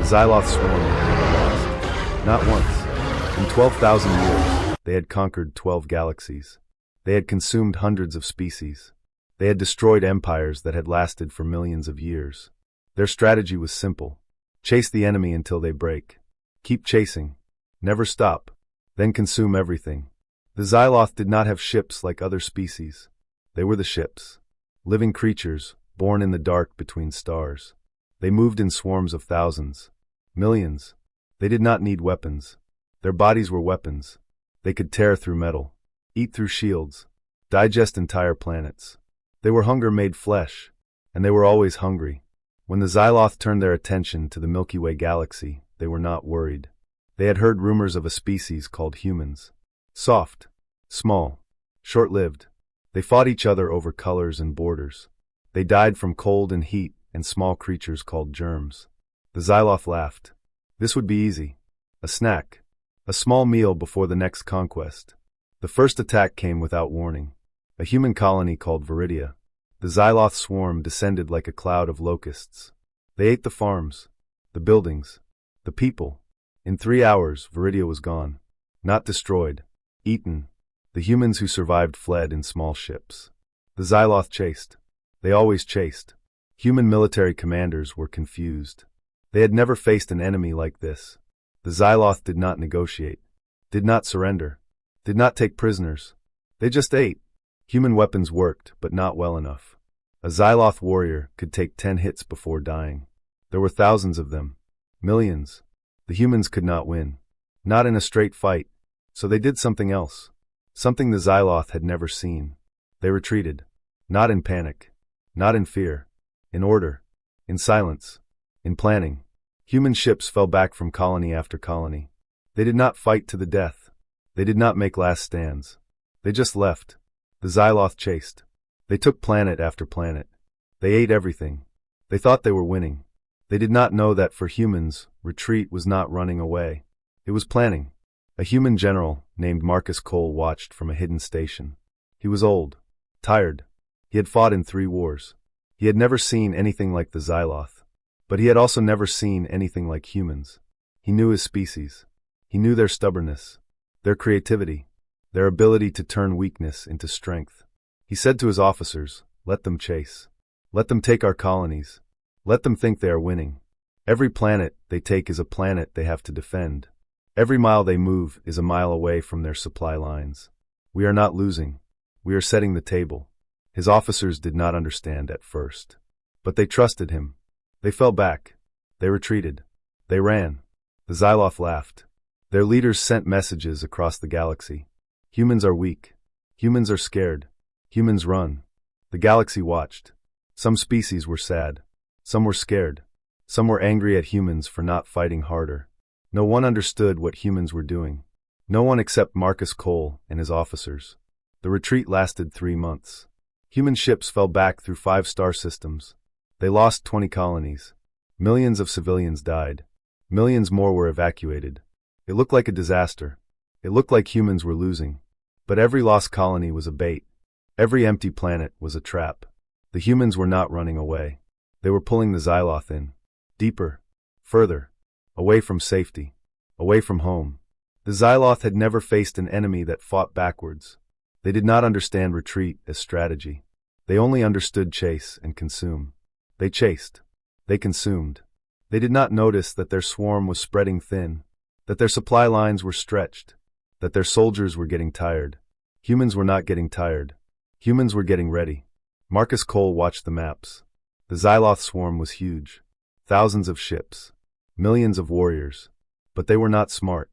Xyloth swarm had never lost. Not once. In 12,000 years, they had conquered 12 galaxies. They had consumed hundreds of species. They had destroyed empires that had lasted for millions of years. Their strategy was simple. Chase the enemy until they break. Keep chasing. Never stop. Then consume everything. The Xyloth did not have ships like other species. They were the ships. Living creatures, born in the dark between stars. They moved in swarms of thousands. Millions. They did not need weapons. Their bodies were weapons. They could tear through metal. Eat through shields. Digest entire planets. They were hunger made flesh. And they were always hungry. When the Xyloth turned their attention to the Milky Way galaxy, they were not worried. They had heard rumors of a species called humans. Soft. Small. Short-lived. They fought each other over colors and borders. They died from cold and heat and small creatures called germs. The Xyloth laughed. This would be easy. A snack. A small meal before the next conquest. The first attack came without warning. A human colony called Viridia. The Xyloth swarm descended like a cloud of locusts. They ate the farms, the buildings, the people. In 3 hours, Viridia was gone. Not destroyed. Eaten. The humans who survived fled in small ships. The Xyloth chased. They always chased. Human military commanders were confused. They had never faced an enemy like this. The Xyloth did not negotiate. Did not surrender. Did not take prisoners. They just ate. Human weapons worked, but not well enough. A Xyloth warrior could take 10 hits before dying. There were thousands of them. Millions. The humans could not win. Not in a straight fight. So they did something else. Something the Xyloth had never seen. They retreated. Not in panic. Not in fear. In order. In silence. In planning. Human ships fell back from colony after colony. They did not fight to the death. They did not make last stands. They just left. The Xyloth chased. They took planet after planet. They ate everything. They thought they were winning. They did not know that for humans, retreat was not running away. It was planning. A human general named Marcus Cole watched from a hidden station. He was old. Tired. He had fought in 3 wars. He had never seen anything like the Xyloth. But he had also never seen anything like humans. He knew his species. He knew their stubbornness. Their creativity. Their ability to turn weakness into strength. He said to his officers, "Let them chase. Let them take our colonies. Let them think they are winning. Every planet they take is a planet they have to defend. Every mile they move is a mile away from their supply lines. We are not losing. We are setting the table." His officers did not understand at first. But they trusted him. They fell back. They retreated. They ran. The Xyloth laughed. Their leaders sent messages across the galaxy. Humans are weak. Humans are scared. Humans run. The galaxy watched. Some species were sad. Some were scared. Some were angry at humans for not fighting harder. No one understood what humans were doing. No one except Marcus Cole and his officers. The retreat lasted 3 months. Human ships fell back through 5 star systems. They lost 20 colonies. Millions of civilians died. Millions more were evacuated. It looked like a disaster. It looked like humans were losing. But every lost colony was a bait. Every empty planet was a trap. The humans were not running away. They were pulling the Xyloth in. Deeper. Further. Away from safety. Away from home. The Xyloth had never faced an enemy that fought backwards. They did not understand retreat as strategy. They only understood chase and consume. They chased. They consumed. They did not notice that their swarm was spreading thin, that their supply lines were stretched, that their soldiers were getting tired. Humans were not getting tired. Humans were getting ready. Marcus Cole watched the maps. The Xyloth swarm was huge. Thousands of ships. Millions of warriors. But they were not smart.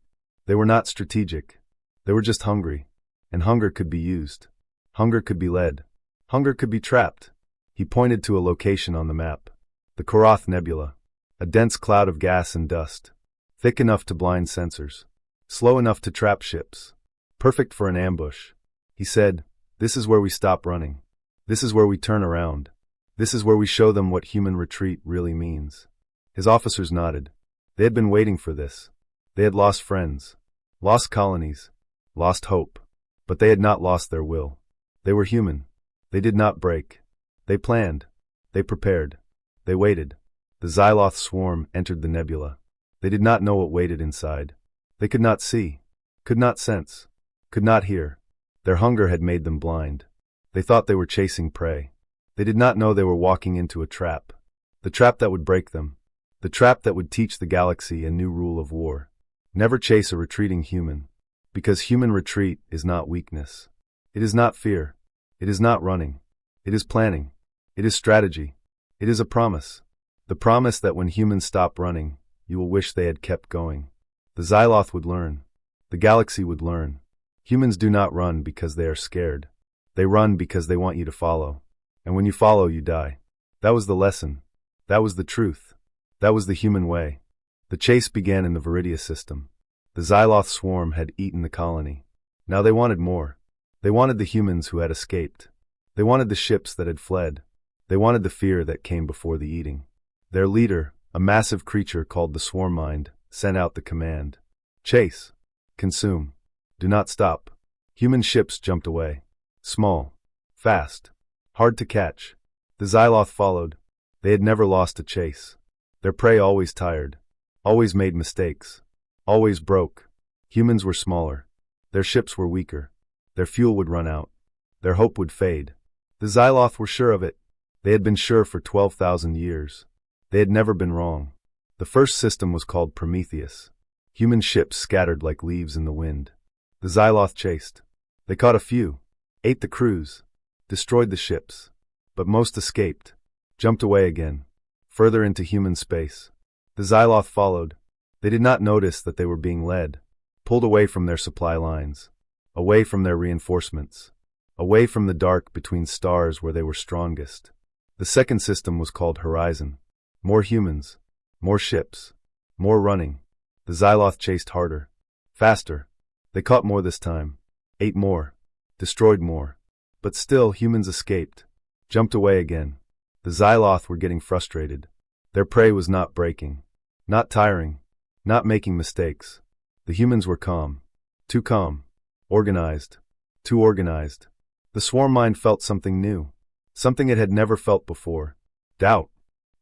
They were not strategic. They were just hungry. And hunger could be used. Hunger could be led. Hunger could be trapped. He pointed to a location on the map. The Korath Nebula. A dense cloud of gas and dust. Thick enough to blind sensors. Slow enough to trap ships. Perfect for an ambush. He said, "This is where we stop running. This is where we turn around. This is where we show them what human retreat really means." His officers nodded. They had been waiting for this. They had lost friends. Lost colonies. Lost hope. But they had not lost their will. They were human. They did not break. They planned. They prepared. They waited. The Xyloth swarm entered the nebula. They did not know what waited inside. They could not see, could not sense, could not hear. Their hunger had made them blind. They thought they were chasing prey. They did not know they were walking into a trap. The trap that would break them. The trap that would teach the galaxy a new rule of war. Never chase a retreating human. Because human retreat is not weakness. It is not fear. It is not running. It is planning. It is strategy. It is a promise. The promise that when humans stop running, you will wish they had kept going. The Xyloth would learn. The galaxy would learn. Humans do not run because they are scared. They run because they want you to follow. And when you follow, you die. That was the lesson. That was the truth. That was the human way. The chase began in the Viridia system. The Xyloth swarm had eaten the colony. Now they wanted more. They wanted the humans who had escaped. They wanted the ships that had fled. They wanted the fear that came before the eating. Their leader, a massive creature called the Swarm Mind, sent out the command. Chase. Consume. Do not stop. Human ships jumped away. Small. Fast. Hard to catch. The Xyloth followed. They had never lost a chase. Their prey always tired. Always made mistakes. Always broke. Humans were smaller. Their ships were weaker. Their fuel would run out. Their hope would fade. The Xyloth were sure of it. They had been sure for 12,000 years. They had never been wrong. The first system was called Prometheus. Human ships scattered like leaves in the wind. The Xyloth chased. They caught a few, ate the crews, destroyed the ships. But most escaped, jumped away again, further into human space. The Xyloth followed. They did not notice that they were being led, pulled away from their supply lines, away from their reinforcements, away from the dark between stars where they were strongest. The second system was called Horizon. More humans, more ships, more running. The Xyloth chased harder, faster. They caught more this time, ate more, destroyed more. But still humans escaped, jumped away again. The Xyloth were getting frustrated. Their prey was not breaking, not tiring, not making mistakes. The humans were calm, organized, too organized. The Swarm Mind felt something new, something it had never felt before. Doubt.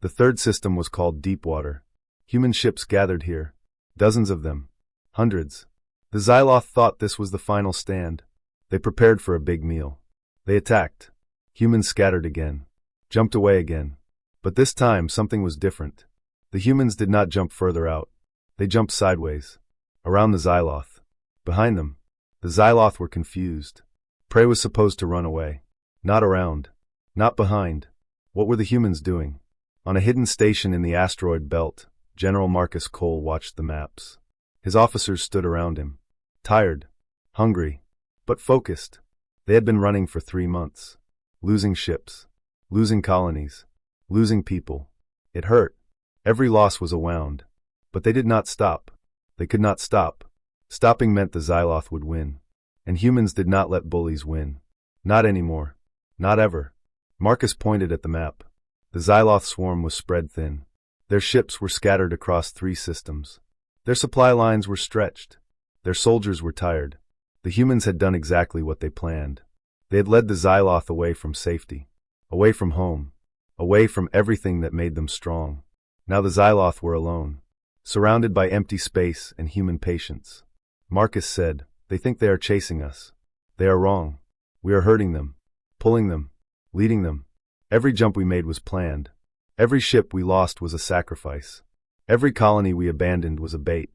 The third system was called Deepwater. Human ships gathered here, dozens of them, hundreds. The Xyloth thought this was the final stand. They prepared for a big meal. They attacked. Humans scattered again, jumped away again. But this time something was different. The humans did not jump further out. They jumped sideways, around the Xyloth. Behind them, the Xyloth were confused. Prey was supposed to run away. Not around. Not behind. What were the humans doing? On a hidden station in the asteroid belt, General Marcus Cole watched the maps. His officers stood around him. Tired. Hungry. But focused. They had been running for 3 months. Losing ships. Losing colonies. Losing people. It hurt. Every loss was a wound. But they did not stop. They could not stop. Stopping meant the Xyloth would win. And humans did not let bullies win. Not anymore. Not ever. Marcus pointed at the map. The Xyloth swarm was spread thin. Their ships were scattered across 3 systems. Their supply lines were stretched. Their soldiers were tired. The humans had done exactly what they planned. They had led the Xyloth away from safety, away from home, away from everything that made them strong. Now the Xyloth were alone, surrounded by empty space and human patience. Marcus said, "They think they are chasing us. They are wrong. We are hurting them, pulling them, leading them. Every jump we made was planned. Every ship we lost was a sacrifice. Every colony we abandoned was a bait."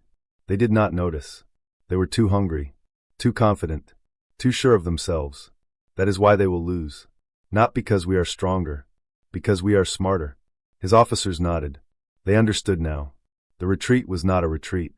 They did not notice. They were too hungry, too confident, too sure of themselves. That is why they will lose. Not because we are stronger, because we are smarter. His officers nodded. They understood now. The retreat was not a retreat.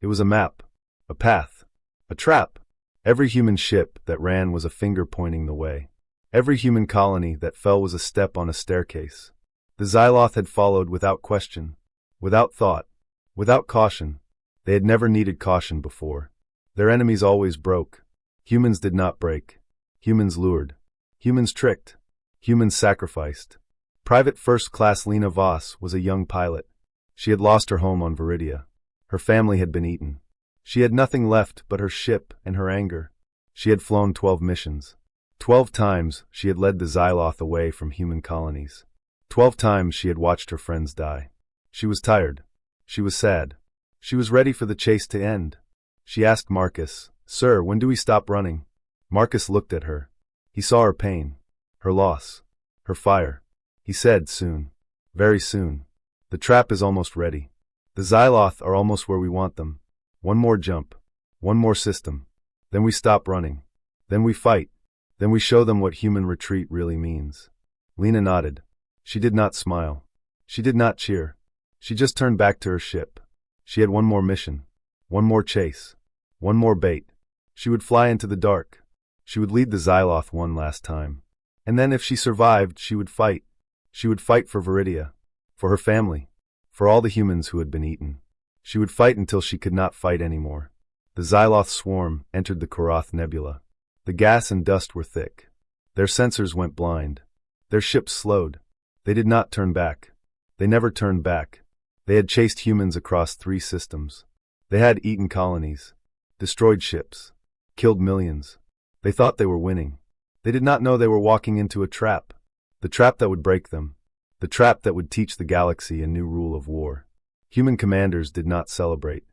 It was a map, a path, a trap. Every human ship that ran was a finger pointing the way. Every human colony that fell was a step on a staircase. The Xyloth had followed without question, without thought, without caution. They had never needed caution before. Their enemies always broke. Humans did not break. Humans lured. Humans tricked. Humans sacrificed. Private First Class Lena Voss was a young pilot. She had lost her home on Viridia. Her family had been eaten. She had nothing left but her ship and her anger. She had flown 12 missions. 12 times she had led the Xyloth away from human colonies. 12 times she had watched her friends die. She was tired. She was sad. She was ready for the chase to end. She asked Marcus, "Sir, when do we stop running?" Marcus looked at her. He saw her pain, her loss, her fire. He said, "Soon. Very soon. The trap is almost ready. The Xyloth are almost where we want them. One more jump. One more system. Then we stop running. Then we fight. Then we show them what human retreat really means." Lena nodded. She did not smile. She did not cheer. She just turned back to her ship. She had one more mission. One more chase. One more bait. She would fly into the dark. She would lead the Xyloth one last time. And then if she survived, she would fight. She would fight for Viridia. For her family. For all the humans who had been eaten. She would fight until she could not fight anymore. The Xyloth swarm entered the Korath Nebula. The gas and dust were thick. Their sensors went blind. Their ships slowed. They did not turn back. They never turned back. They had chased humans across 3 systems. They had eaten colonies. Destroyed ships. Killed millions. They thought they were winning. They did not know they were walking into a trap. The trap that would break them. The trap that would teach the galaxy a new rule of war. Human commanders did not celebrate.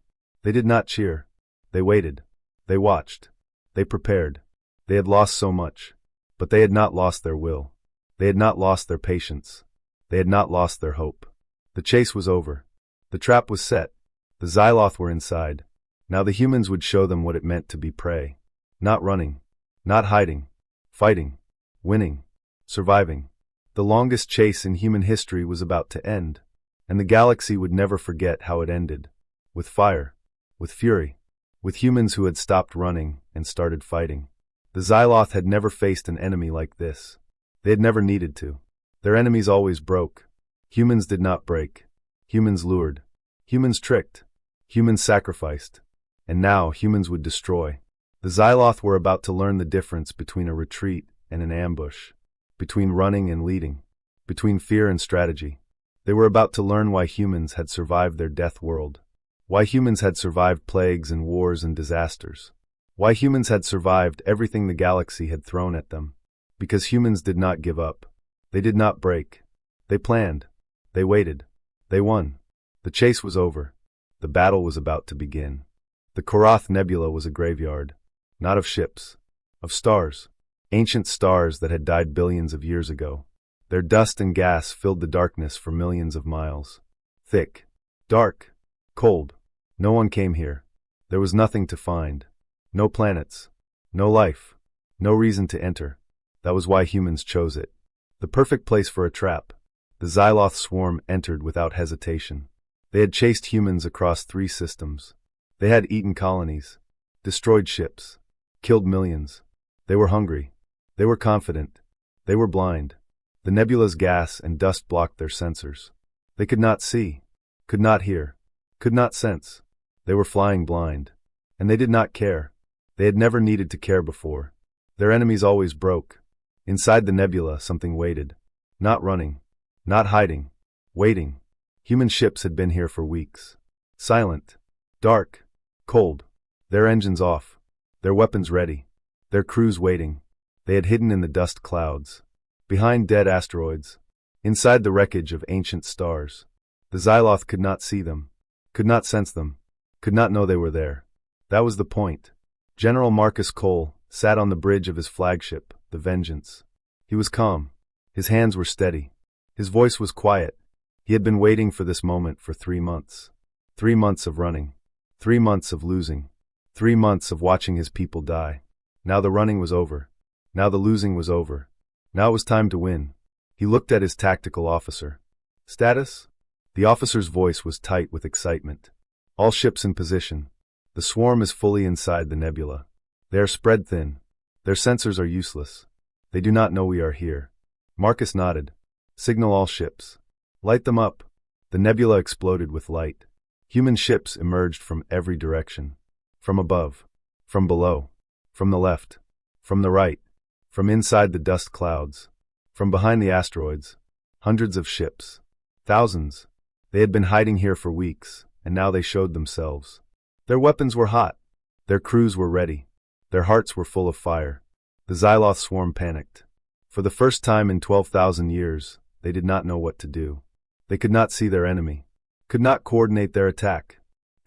They did not cheer. They waited. They watched. They prepared. They had lost so much. But they had not lost their will. They had not lost their patience. They had not lost their hope. The chase was over. The trap was set. The Xyloth were inside. Now the humans would show them what it meant to be prey. Not running. Not hiding. Fighting. Winning. Surviving. The longest chase in human history was about to end. And the galaxy would never forget how it ended. With fire. With fury. With humans who had stopped running and started fighting. The Xyloth had never faced an enemy like this. They had never needed to. Their enemies always broke. Humans did not break. Humans lured. Humans tricked. Humans sacrificed. And now humans would destroy. The Xyloth were about to learn the difference between a retreat and an ambush. Between running and leading. Between fear and strategy. They were about to learn why humans had survived their death world. Why humans had survived plagues and wars and disasters. Why humans had survived everything the galaxy had thrown at them. Because humans did not give up. They did not break. They planned. They waited. They won. The chase was over. The battle was about to begin. The Korath Nebula was a graveyard. Not of ships. Of stars. Ancient stars that had died billions of years ago. Their dust and gas filled the darkness for millions of miles. Thick. Dark. Cold. No one came here. There was nothing to find. No planets. No life. No reason to enter. That was why humans chose it. The perfect place for a trap. The Xyloth swarm entered without hesitation. They had chased humans across 3 systems. They had eaten colonies. Destroyed ships. Killed millions. They were hungry. They were confident. They were blind. The nebula's gas and dust blocked their sensors. They could not see. Could not hear. Could not sense. They were flying blind. And they did not care. They had never needed to care before. Their enemies always broke. Inside the nebula, something waited. Not running. Not hiding. Waiting. Human ships had been here for weeks. Silent. Dark. Cold. Their engines off. Their weapons ready. Their crews waiting. They had hidden in the dust clouds. Behind dead asteroids. Inside the wreckage of ancient stars. The Xyloth could not see them. Could not sense them. Could not know they were there. That was the point. General Marcus Cole sat on the bridge of his flagship, the Vengeance. He was calm. His hands were steady. His voice was quiet. He had been waiting for this moment for 3 months. 3 months of running. 3 months of losing. 3 months of watching his people die. Now the running was over. Now the losing was over. Now it was time to win. He looked at his tactical officer. Status? The officer's voice was tight with excitement. All ships in position. The swarm is fully inside the nebula. They are spread thin. Their sensors are useless. They do not know we are here. Marcus nodded. Signal all ships. Light them up. The nebula exploded with light. Human ships emerged from every direction. From above. From below. From the left. From the right. From inside the dust clouds. From behind the asteroids. Hundreds of ships. Thousands. They had been hiding here for weeks, and now they showed themselves. Their weapons were hot. Their crews were ready. Their hearts were full of fire. The Xyloth swarm panicked. For the first time in 12,000 years, they did not know what to do. They could not see their enemy. Could not coordinate their attack.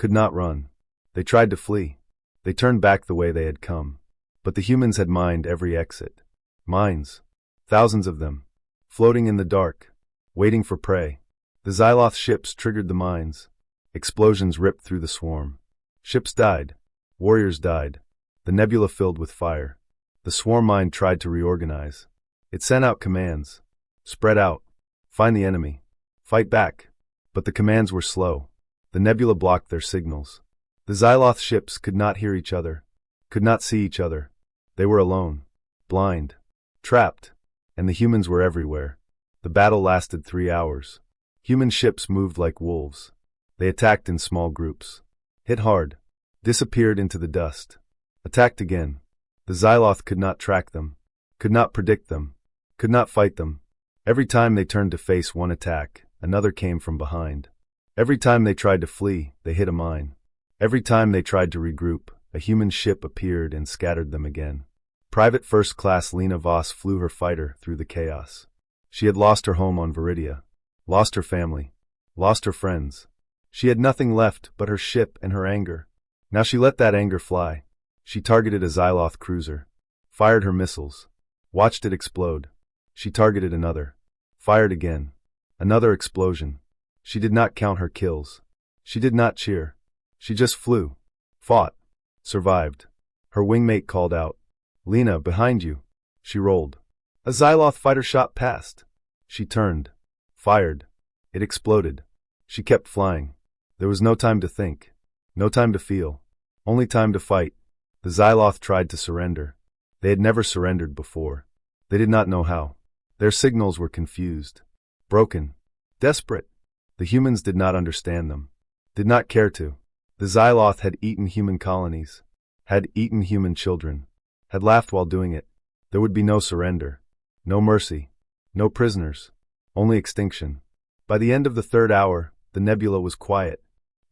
could not run. They tried to flee. They turned back the way they had come. But the humans had mined every exit. Mines. Thousands of them. Floating in the dark. Waiting for prey. The Xyloth ships triggered the mines. Explosions ripped through the swarm. Ships died. Warriors died. The nebula filled with fire. The swarm mine tried to reorganize. It sent out commands. Spread out. Find the enemy. Fight back. But the commands were slow. The nebula blocked their signals. The Xyloth ships could not hear each other, could not see each other. They were alone, blind, trapped, and the humans were everywhere. The battle lasted 3 hours. Human ships moved like wolves. They attacked in small groups, hit hard, disappeared into the dust, attacked again. The Xyloth could not track them, could not predict them, could not fight them. Every time they turned to face one attack, another came from behind. Every time they tried to flee, they hit a mine. Every time they tried to regroup, a human ship appeared and scattered them again. Private First Class Lena Voss flew her fighter through the chaos. She had lost her home on Viridia, lost her family, lost her friends. She had nothing left but her ship and her anger. Now she let that anger fly. She targeted a Xyloth cruiser, fired her missiles, watched it explode. She targeted another, fired again. Another explosion. She did not count her kills. She did not cheer. She just flew, fought, survived. Her wingmate called out, "Lena, behind you." She rolled. A Xyloth fighter shot past. She turned, fired. It exploded. She kept flying. There was no time to think, no time to feel, only time to fight. The Xyloth tried to surrender. They had never surrendered before. They did not know how. Their signals were confused, broken, desperate. The humans did not understand them, did not care to. The Xyloth had eaten human colonies, had eaten human children, had laughed while doing it. There would be no surrender, no mercy, no prisoners, only extinction. By the end of the 3rd hour, the nebula was quiet.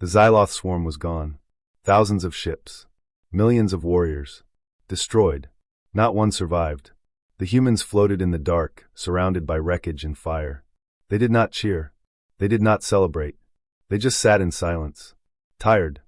The Xyloth swarm was gone. Thousands of ships, millions of warriors, destroyed. Not one survived. The humans floated in the dark, surrounded by wreckage and fire. They did not cheer. They did not celebrate. They just sat in silence. Tired,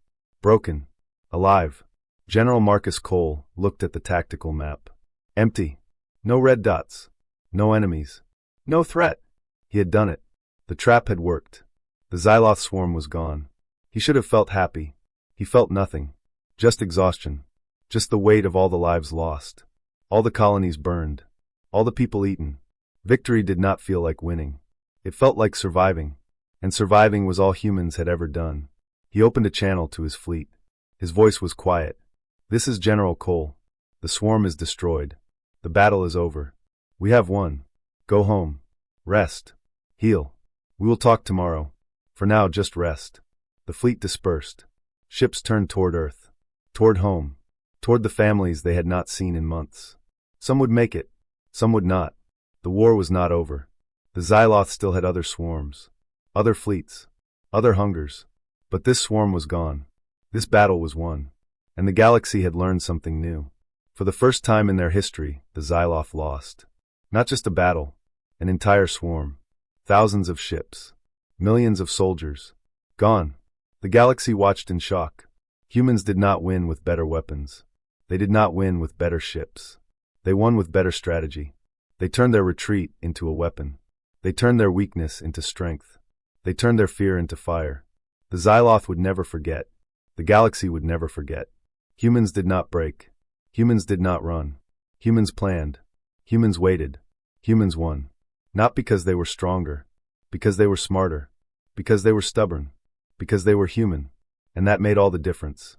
broken, alive. General Marcus Cole looked at the tactical map. Empty. No red dots. No enemies. No threat. He had done it. The trap had worked. The Xyloth swarm was gone. He should have felt happy. He felt nothing. Just exhaustion. Just the weight of all the lives lost. All the colonies burned. All the people eaten. Victory did not feel like winning. It felt like surviving. And surviving was all humans had ever done. He opened a channel to his fleet. His voice was quiet. "This is General Cole. The swarm is destroyed. The battle is over. We have won. Go home. Rest. Heal. We will talk tomorrow. For now, just rest." The fleet dispersed. Ships turned toward Earth. Toward home. Toward the families they had not seen in months. Some would make it. Some would not. The war was not over. The Xyloth still had other swarms. Other fleets. Other hungers. But this swarm was gone. This battle was won. And the galaxy had learned something new. For the first time in their history, the Xyloth lost. Not just a battle. An entire swarm. Thousands of ships. Millions of soldiers. Gone. The galaxy watched in shock. Humans did not win with better weapons. They did not win with better ships. They won with better strategy. They turned their retreat into a weapon. They turned their weakness into strength. They turned their fear into fire. The Xyloth would never forget. The galaxy would never forget. Humans did not break. Humans did not run. Humans planned. Humans waited. Humans won. Not because they were stronger. Because they were smarter. Because they were stubborn. Because they were human. And that made all the difference.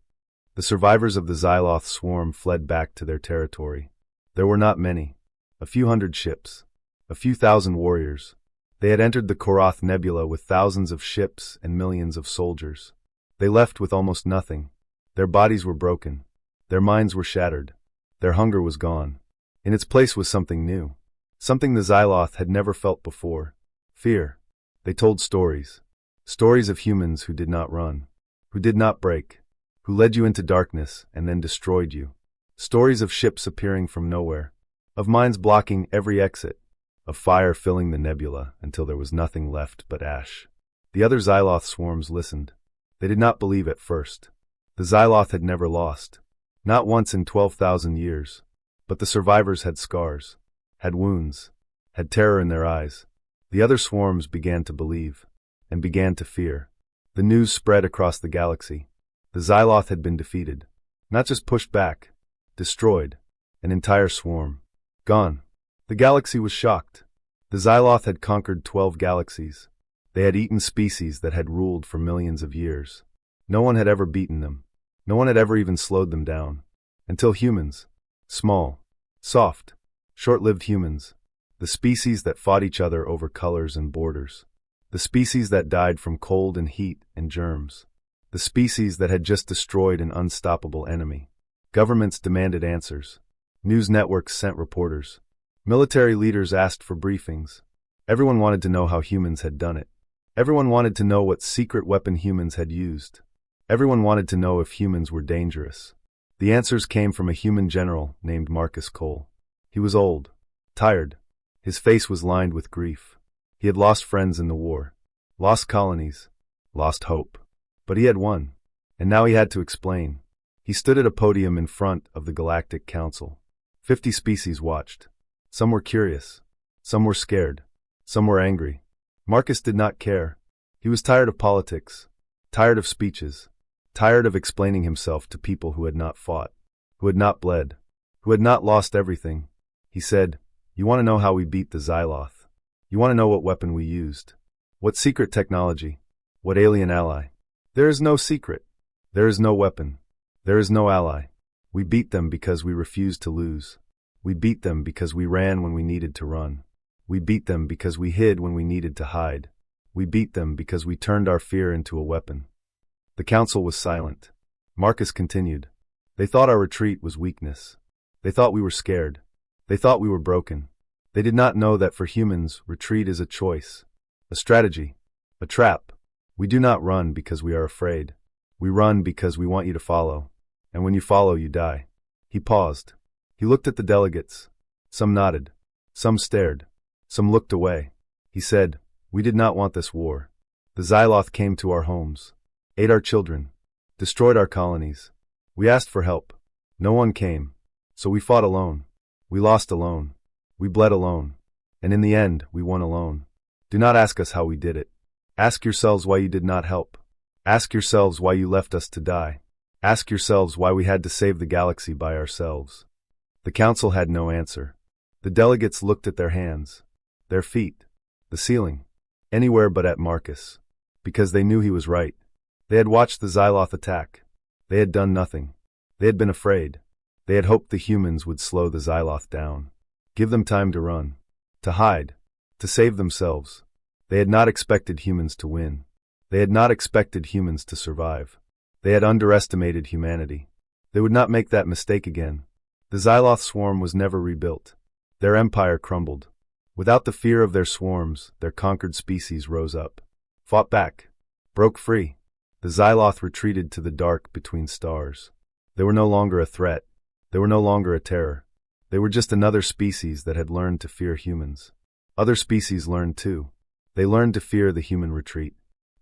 The survivors of the Xyloth swarm fled back to their territory. There were not many. A few hundred ships. A few thousand warriors. They had entered the Korath Nebula with thousands of ships and millions of soldiers. They left with almost nothing. Their bodies were broken. Their minds were shattered. Their hunger was gone. In its place was something new. Something the Xyloth had never felt before. Fear. They told stories. Stories of humans who did not run. Who did not break. Who led you into darkness and then destroyed you. Stories of ships appearing from nowhere. Of mines blocking every exit. Of fire filling the nebula until there was nothing left but ash. The other Xyloth swarms listened. They did not believe at first. The Xyloth had never lost. Not once in 12,000 years. But the survivors had scars, had wounds, had terror in their eyes. The other swarms began to believe, and began to fear. The news spread across the galaxy. The Xyloth had been defeated. Not just pushed back, destroyed. An entire swarm. Gone. The galaxy was shocked. The Xyloth had conquered 12 galaxies. They had eaten species that had ruled for millions of years. No one had ever beaten them. No one had ever even slowed them down. Until humans. Small, soft, short-lived humans. The species that fought each other over colors and borders. The species that died from cold and heat and germs. The species that had just destroyed an unstoppable enemy. Governments demanded answers. News networks sent reporters. Military leaders asked for briefings. Everyone wanted to know how humans had done it. Everyone wanted to know what secret weapon humans had used. Everyone wanted to know if humans were dangerous. The answers came from a human general named Marcus Cole. He was old, tired. His face was lined with grief. He had lost friends in the war, lost colonies, lost hope. But he had won, and now he had to explain. He stood at a podium in front of the Galactic Council. 50 species watched. Some were curious. Some were scared. Some were angry. Marcus did not care. He was tired of politics, tired of speeches, tired of explaining himself to people who had not fought, who had not bled, who had not lost everything. He said, "You want to know how we beat the Xyloth? You want to know what weapon we used? What secret technology? What alien ally? There is no secret. There is no weapon. There is no ally. We beat them because we refused to lose. We beat them because we ran when we needed to run. We beat them because we hid when we needed to hide. We beat them because we turned our fear into a weapon." The council was silent. Marcus continued. "They thought our retreat was weakness. They thought we were scared. They thought we were broken. They did not know that for humans, retreat is a choice, a strategy, a trap. We do not run because we are afraid. We run because we want you to follow. And when you follow, you die." He paused. He looked at the delegates. Some nodded. Some stared. Some looked away. He said, "We did not want this war. The Xyloth came to our homes, ate our children, destroyed our colonies. We asked for help. No one came. So we fought alone. We lost alone. We bled alone. And in the end, we won alone. Do not ask us how we did it. Ask yourselves why you did not help. Ask yourselves why you left us to die. Ask yourselves why we had to save the galaxy by ourselves." The council had no answer. The delegates looked at their hands, their feet, the ceiling, anywhere but at Marcus, because they knew he was right. They had watched the Xyloth attack. They had done nothing. They had been afraid. They had hoped the humans would slow the Xyloth down, give them time to run, to hide, to save themselves. They had not expected humans to win. They had not expected humans to survive. They had underestimated humanity. They would not make that mistake again. The Xyloth swarm was never rebuilt. Their empire crumbled. Without the fear of their swarms, their conquered species rose up, fought back, broke free. The Xyloth retreated to the dark between stars. They were no longer a threat. They were no longer a terror. They were just another species that had learned to fear humans. Other species learned too. They learned to fear the human retreat.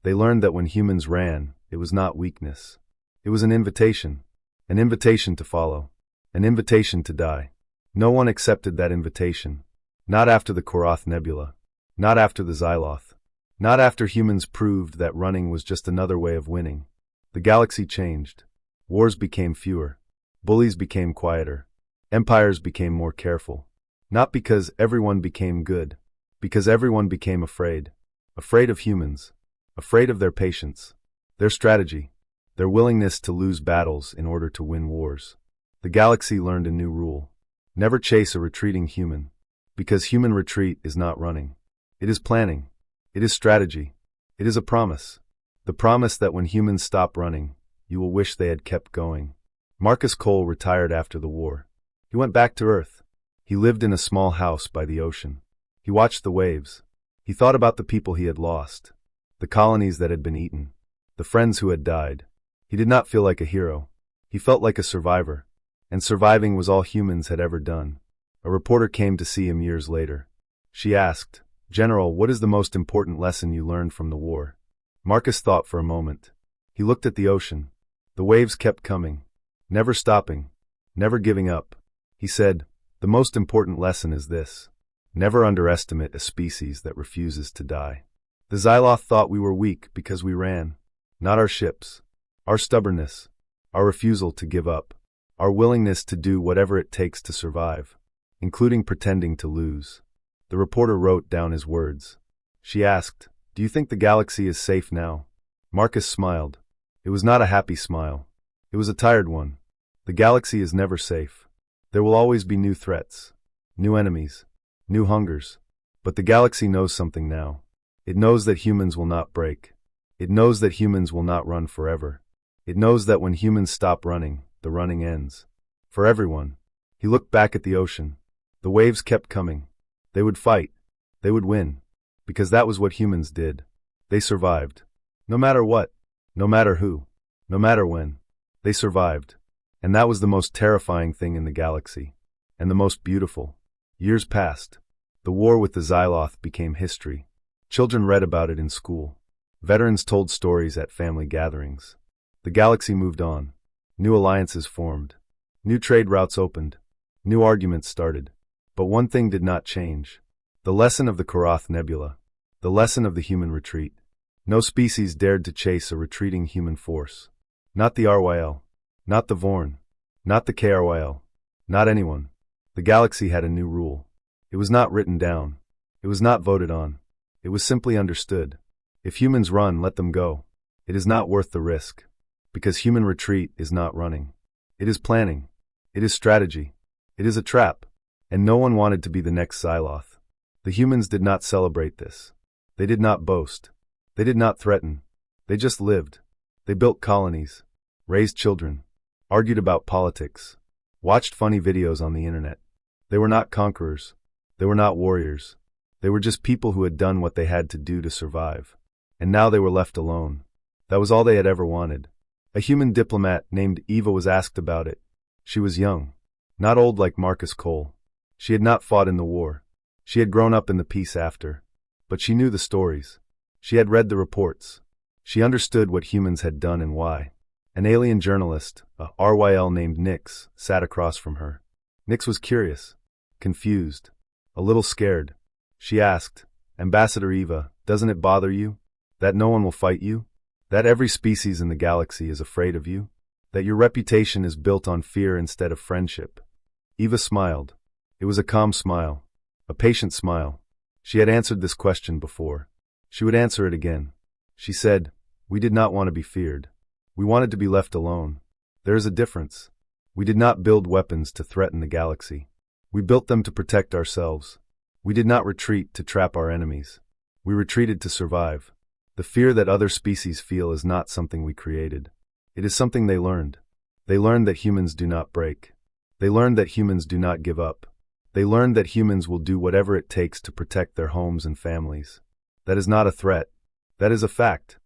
They learned that when humans ran, it was not weakness. It was an invitation to follow, an invitation to die. No one accepted that invitation. Not after the Korath Nebula. Not after the Xyloth. Not after humans proved that running was just another way of winning. The galaxy changed. Wars became fewer. Bullies became quieter. Empires became more careful. Not because everyone became good, because everyone became afraid. Afraid of humans. Afraid of their patience, their strategy, their willingness to lose battles in order to win wars. The galaxy learned a new rule. Never chase a retreating human. Because human retreat is not running. It is planning. It is strategy. It is a promise. The promise that when humans stop running, you will wish they had kept going. Marcus Cole retired after the war. He went back to Earth. He lived in a small house by the ocean. He watched the waves. He thought about the people he had lost, the colonies that had been eaten, the friends who had died. He did not feel like a hero. He felt like a survivor. And surviving was all humans had ever done. A reporter came to see him years later. She asked, "General, what is the most important lesson you learned from the war?" Marcus thought for a moment. He looked at the ocean. The waves kept coming, never stopping, never giving up. He said, "The most important lesson is this. Never underestimate a species that refuses to die." The Xyloth thought we were weak because we ran. Not our ships. Our stubbornness. Our refusal to give up. Our willingness to do whatever it takes to survive, including pretending to lose. The reporter wrote down his words. She asked, "Do you think the galaxy is safe now?" Marcus smiled. It was not a happy smile. It was a tired one. The galaxy is never safe. There will always be new threats, new enemies, new hungers. But the galaxy knows something now. It knows that humans will not break. It knows that humans will not run forever. It knows that when humans stop running, the running ends. For everyone. He looked back at the ocean. The waves kept coming. They would fight. They would win. Because that was what humans did. They survived. No matter what. No matter who. No matter when. They survived. And that was the most terrifying thing in the galaxy. And the most beautiful. Years passed. The war with the Xyloth became history. Children read about it in school. Veterans told stories at family gatherings. The galaxy moved on. New alliances formed. New trade routes opened. New arguments started. But one thing did not change. The lesson of the Korath Nebula. The lesson of the human retreat. No species dared to chase a retreating human force. Not the RYL. Not the Vorn. Not the KRYL. Not anyone. The galaxy had a new rule. It was not written down. It was not voted on. It was simply understood. If humans run, let them go. It is not worth the risk. Because human retreat is not running. It is planning. It is strategy. It is a trap. And no one wanted to be the next Xyloth. The humans did not celebrate this. They did not boast. They did not threaten. They just lived. They built colonies. Raised children. Argued about politics. Watched funny videos on the internet. They were not conquerors. They were not warriors. They were just people who had done what they had to do to survive. And now they were left alone. That was all they had ever wanted. A human diplomat named Eva was asked about it. She was young. Not old like Marcus Cole. She had not fought in the war. She had grown up in the peace after. But she knew the stories. She had read the reports. She understood what humans had done and why. An alien journalist, a RYL named Nix, sat across from her. Nix was curious, confused, a little scared. She asked, "Ambassador Eva, doesn't it bother you? That no one will fight you? That every species in the galaxy is afraid of you? That your reputation is built on fear instead of friendship?" Eva smiled. It was a calm smile. A patient smile. She had answered this question before. She would answer it again. She said, "We did not want to be feared. We wanted to be left alone. There is a difference. We did not build weapons to threaten the galaxy. We built them to protect ourselves. We did not retreat to trap our enemies. We retreated to survive. The fear that other species feel is not something we created. It is something they learned. They learned that humans do not break. They learned that humans do not give up. They learned that humans will do whatever it takes to protect their homes and families. That is not a threat. That is a fact."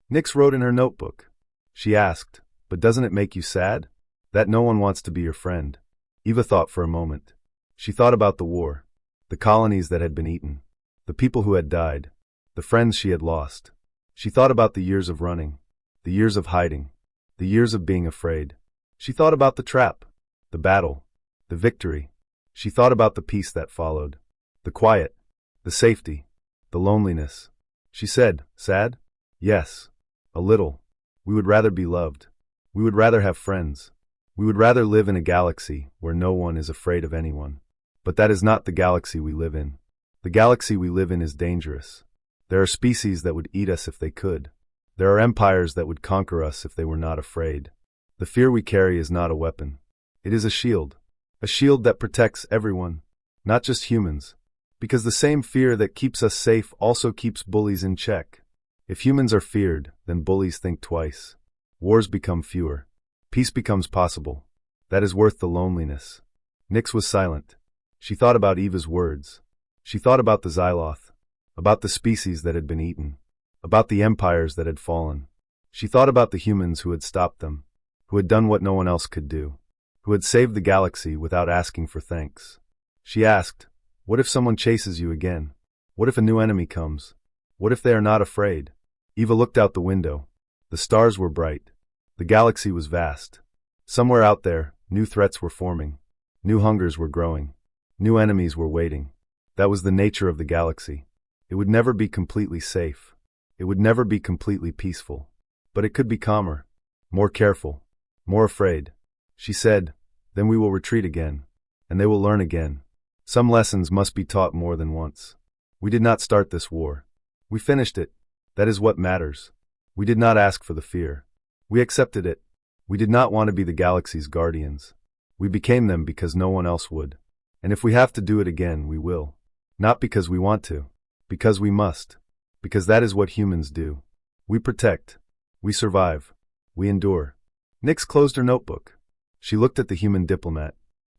Nix wrote in her notebook. She asked, "But doesn't it make you sad? That no one wants to be your friend?" Eva thought for a moment. She thought about the war, the colonies that had been eaten, the people who had died, the friends she had lost. She thought about the years of running, the years of hiding, the years of being afraid. She thought about the trap, the battle, the victory. She thought about the peace that followed, the quiet, the safety, the loneliness. She said, "Sad? Yes. A little. We would rather be loved. We would rather have friends. We would rather live in a galaxy where no one is afraid of anyone. But that is not the galaxy we live in. The galaxy we live in is dangerous. There are species that would eat us if they could. There are empires that would conquer us if they were not afraid. The fear we carry is not a weapon. It is a shield. A shield that protects everyone, not just humans. Because the same fear that keeps us safe also keeps bullies in check. If humans are feared, then bullies think twice. Wars become fewer. Peace becomes possible. That is worth the loneliness." Nix was silent. She thought about Eva's words. She thought about the Xyloth, about the species that had been eaten, about the empires that had fallen. She thought about the humans who had stopped them, who had done what no one else could do, who had saved the galaxy without asking for thanks. She asked, "What if someone chases you again? What if a new enemy comes? What if they are not afraid?" Eva looked out the window. The stars were bright. The galaxy was vast. Somewhere out there, new threats were forming. New hungers were growing. New enemies were waiting. That was the nature of the galaxy. It would never be completely safe. It would never be completely peaceful. But it could be calmer, more careful, more afraid. She said, then we will retreat again, and they will learn again. Some lessons must be taught more than once. We did not start this war. We finished it. That is what matters. We did not ask for the fear. We accepted it. We did not want to be the galaxy's guardians. We became them because no one else would. And if we have to do it again, we will. Not because we want to. Because we must. Because that is what humans do. We protect. We survive. We endure. Nyx closed her notebook. She looked at the human diplomat,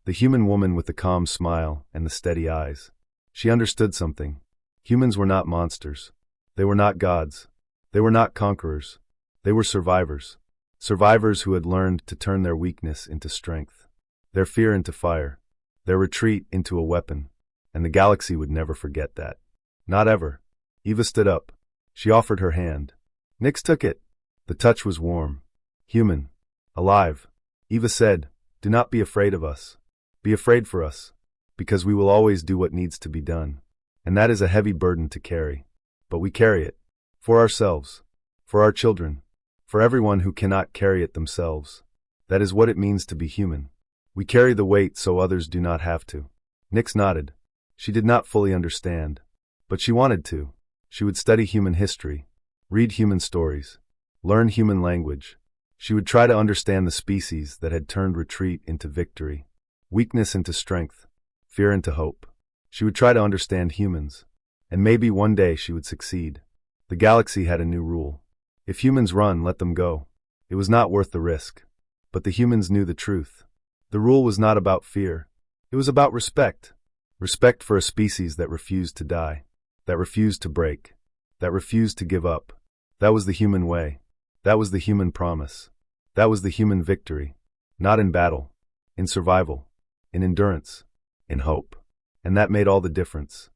the human woman with the calm smile and the steady eyes. She understood something. Humans were not monsters. They were not gods. They were not conquerors. They were survivors. Survivors who had learned to turn their weakness into strength, their fear into fire, their retreat into a weapon. And the galaxy would never forget that. Not ever. Eva stood up. She offered her hand. Nyx took it. The touch was warm. Human. Alive. Eva said, do not be afraid of us. Be afraid for us. Because we will always do what needs to be done. And that is a heavy burden to carry. But we carry it. For ourselves. For our children. For everyone who cannot carry it themselves. That is what it means to be human. We carry the weight so others do not have to. Nyx nodded. She did not fully understand. But she wanted to. She would study human history. Read human stories. Learn human language. She would try to understand the species that had turned retreat into victory. Weakness into strength. Fear into hope. She would try to understand humans. And maybe one day she would succeed. The galaxy had a new rule. If humans run, let them go. It was not worth the risk. But the humans knew the truth. The rule was not about fear. It was about respect. Respect for a species that refused to die. That refused to break. That refused to give up. That was the human way. That was the human promise. That was the human victory. Not in battle. In survival. In endurance. In hope. And that made all the difference.